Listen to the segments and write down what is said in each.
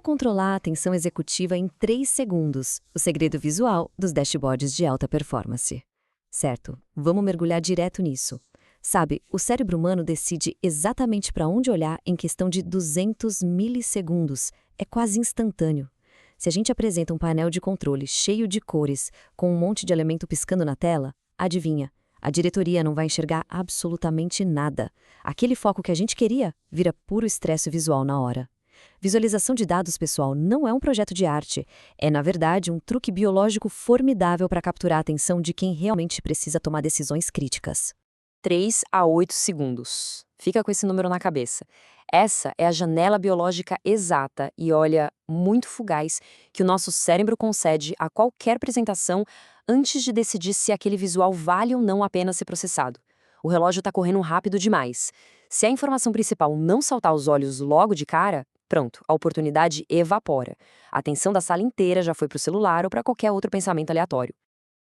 controlar a atenção executiva em 3 segundos, o segredo visual dos dashboards de alta performance. Certo, vamos mergulhar direto nisso. Sabe, o cérebro humano decide exatamente para onde olhar em questão de 200 milissegundos. É quase instantâneo. Se a gente apresenta um painel de controle cheio de cores, com um monte de elemento piscando na tela, adivinha? A diretoria não vai enxergar absolutamente nada. Aquele foco que a gente queria vira puro estresse visual na hora. Visualização de dados, pessoal, não é um projeto de arte. É, na verdade, um truque biológico formidável para capturar a atenção de quem realmente precisa tomar decisões críticas. 3 a 8 segundos. Fica com esse número na cabeça. Essa é a janela biológica exata e, olha, muito fugaz, que o nosso cérebro concede a qualquer apresentação antes de decidir se aquele visual vale ou não a pena ser processado. O relógio está correndo rápido demais. Se a informação principal não saltar aos olhos logo de cara, pronto, a oportunidade evapora. A atenção da sala inteira já foi para o celular ou para qualquer outro pensamento aleatório.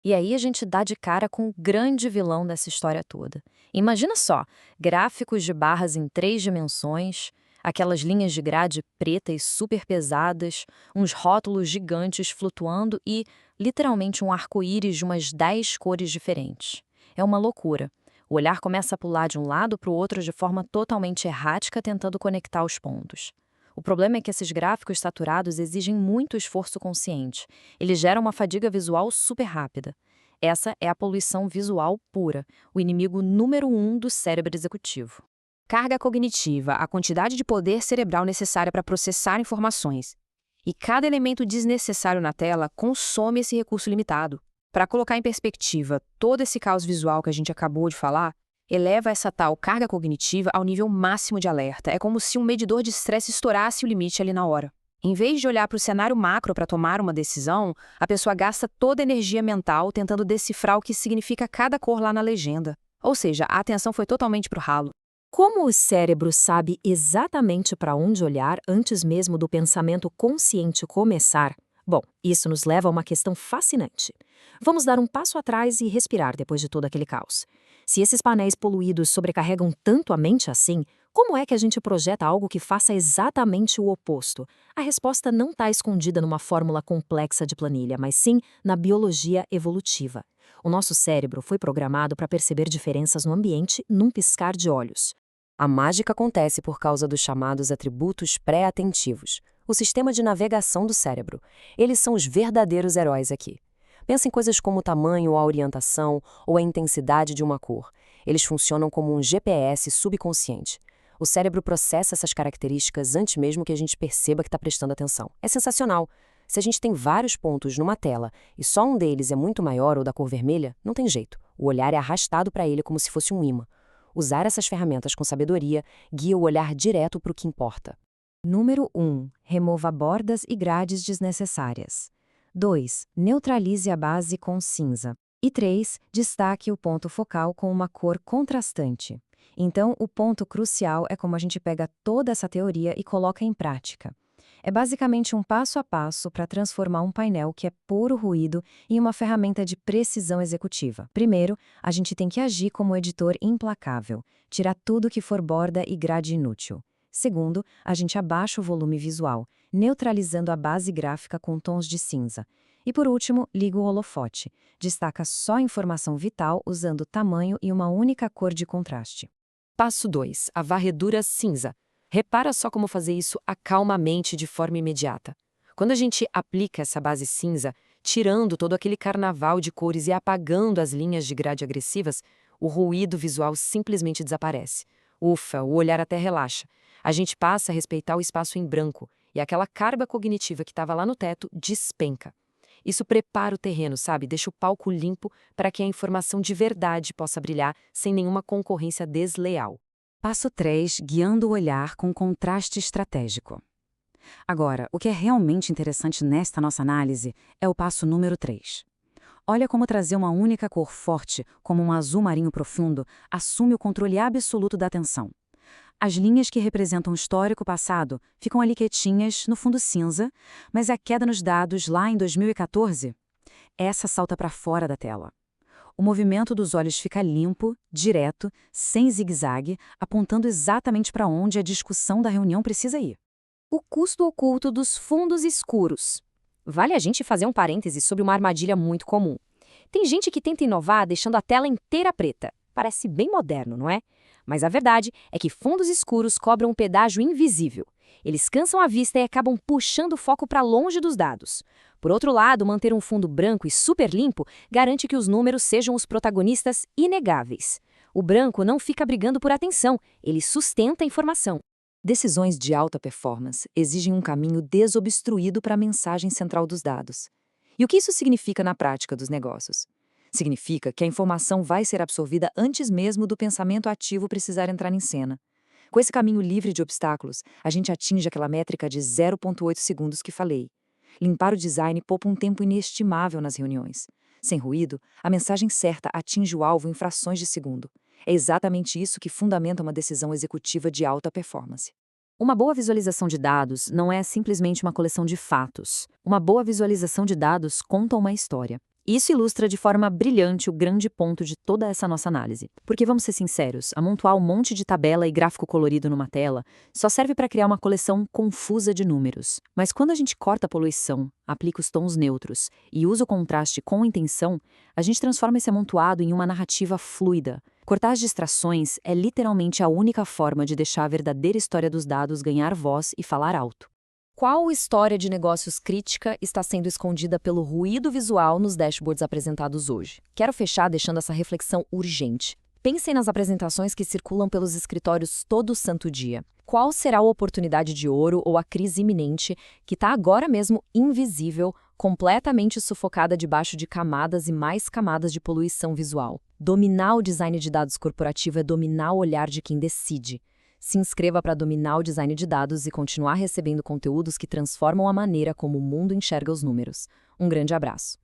E aí a gente dá de cara com o grande vilão dessa história toda. Imagina só, gráficos de barras em 3 dimensões, aquelas linhas de grade pretas super pesadas, uns rótulos gigantes flutuando e, literalmente, um arco-íris de umas 10 cores diferentes. É uma loucura. O olhar começa a pular de um lado para o outro de forma totalmente errática, tentando conectar os pontos. O problema é que esses gráficos saturados exigem muito esforço consciente. Eles geram uma fadiga visual super rápida. Essa é a poluição visual pura, o inimigo número 1 do cérebro executivo. Carga cognitiva, a quantidade de poder cerebral necessária para processar informações. E cada elemento desnecessário na tela consome esse recurso limitado. Para colocar em perspectiva todo esse caos visual que a gente acabou de falar, eleva essa tal carga cognitiva ao nível máximo de alerta. É como se um medidor de estresse estourasse o limite ali na hora. Em vez de olhar para o cenário macro para tomar uma decisão, a pessoa gasta toda a energia mental tentando decifrar o que significa cada cor lá na legenda. Ou seja, a atenção foi totalmente para o ralo. Como o cérebro sabe exatamente para onde olhar antes mesmo do pensamento consciente começar? Bom, isso nos leva a uma questão fascinante. Vamos dar um passo atrás e respirar depois de todo aquele caos. Se esses painéis poluídos sobrecarregam tanto a mente assim, como é que a gente projeta algo que faça exatamente o oposto? A resposta não está escondida numa fórmula complexa de planilha, mas sim na biologia evolutiva. O nosso cérebro foi programado para perceber diferenças no ambiente num piscar de olhos. A mágica acontece por causa dos chamados atributos pré-atentivos, o sistema de navegação do cérebro. Eles são os verdadeiros heróis aqui. Pensa em coisas como o tamanho ou a orientação ou a intensidade de uma cor. Eles funcionam como um GPS subconsciente. O cérebro processa essas características antes mesmo que a gente perceba que está prestando atenção. É sensacional. Se a gente tem vários pontos numa tela e só um deles é muito maior ou da cor vermelha, não tem jeito. O olhar é arrastado para ele como se fosse um imã. Usar essas ferramentas com sabedoria guia o olhar direto para o que importa. Número 1. Remova bordas e grades desnecessárias. 2. Neutralize a base com cinza. E 3. Destaque o ponto focal com uma cor contrastante. Então, o ponto crucial é como a gente pega toda essa teoria e coloca em prática. É basicamente um passo a passo para transformar um painel que é puro ruído em uma ferramenta de precisão executiva. Primeiro, a gente tem que agir como editor implacável, tirar tudo que for borda e grade inútil. Segundo, a gente abaixa o volume visual, neutralizando a base gráfica com tons de cinza. E por último, liga o holofote. Destaca só a informação vital usando tamanho e uma única cor de contraste. Passo 2. A varredura cinza. Repara só como fazer isso acalma a mente de forma imediata. Quando a gente aplica essa base cinza, tirando todo aquele carnaval de cores e apagando as linhas de grade agressivas, o ruído visual simplesmente desaparece. Ufa, o olhar até relaxa. A gente passa a respeitar o espaço em branco e aquela carga cognitiva que estava lá no teto despenca. Isso prepara o terreno, sabe? Deixa o palco limpo para que a informação de verdade possa brilhar sem nenhuma concorrência desleal. Passo 3. Guiando o olhar com contraste estratégico. Agora, o que é realmente interessante nesta nossa análise é o passo número 3. Olha como trazer uma única cor forte, como um azul marinho profundo, assume o controle absoluto da atenção. As linhas que representam o histórico passado ficam ali quietinhas, no fundo cinza, mas a queda nos dados lá em 2014, essa salta para fora da tela. O movimento dos olhos fica limpo, direto, sem zigue-zague, apontando exatamente para onde a discussão da reunião precisa ir. o custo oculto dos fundos escuros. Vale a gente fazer um parêntese sobre uma armadilha muito comum. Tem gente que tenta inovar deixando a tela inteira preta. Parece bem moderno, não é? Mas a verdade é que fundos escuros cobram um pedágio invisível. Eles cansam a vista e acabam puxando o foco para longe dos dados. Por outro lado, manter um fundo branco e super limpo garante que os números sejam os protagonistas inegáveis. O branco não fica brigando por atenção, ele sustenta a informação. Decisões de alta performance exigem um caminho desobstruído para a mensagem central dos dados. E o que isso significa na prática dos negócios? Significa que a informação vai ser absorvida antes mesmo do pensamento ativo precisar entrar em cena. Com esse caminho livre de obstáculos, a gente atinge aquela métrica de 0,8 segundos que falei. Limpar o design poupa um tempo inestimável nas reuniões. Sem ruído, a mensagem certa atinge o alvo em frações de segundo. É exatamente isso que fundamenta uma decisão executiva de alta performance. Uma boa visualização de dados não é simplesmente uma coleção de fatos. Uma boa visualização de dados conta uma história. Isso ilustra de forma brilhante o grande ponto de toda essa nossa análise. Porque, vamos ser sinceros, amontoar um monte de tabela e gráfico colorido numa tela só serve para criar uma coleção confusa de números. Mas quando a gente corta a poluição, aplica os tons neutros e usa o contraste com intenção, a gente transforma esse amontoado em uma narrativa fluida. Cortar as distrações é literalmente a única forma de deixar a verdadeira história dos dados ganhar voz e falar alto. Qual história de negócios crítica está sendo escondida pelo ruído visual nos dashboards apresentados hoje? Quero fechar deixando essa reflexão urgente. Pensem nas apresentações que circulam pelos escritórios todo santo dia. Qual será a oportunidade de ouro ou a crise iminente que está agora mesmo invisível, completamente sufocada debaixo de camadas e mais camadas de poluição visual? Dominar o design de dados corporativo é dominar o olhar de quem decide. Se inscreva para dominar o design de dados e continuar recebendo conteúdos que transformam a maneira como o mundo enxerga os números. Um grande abraço.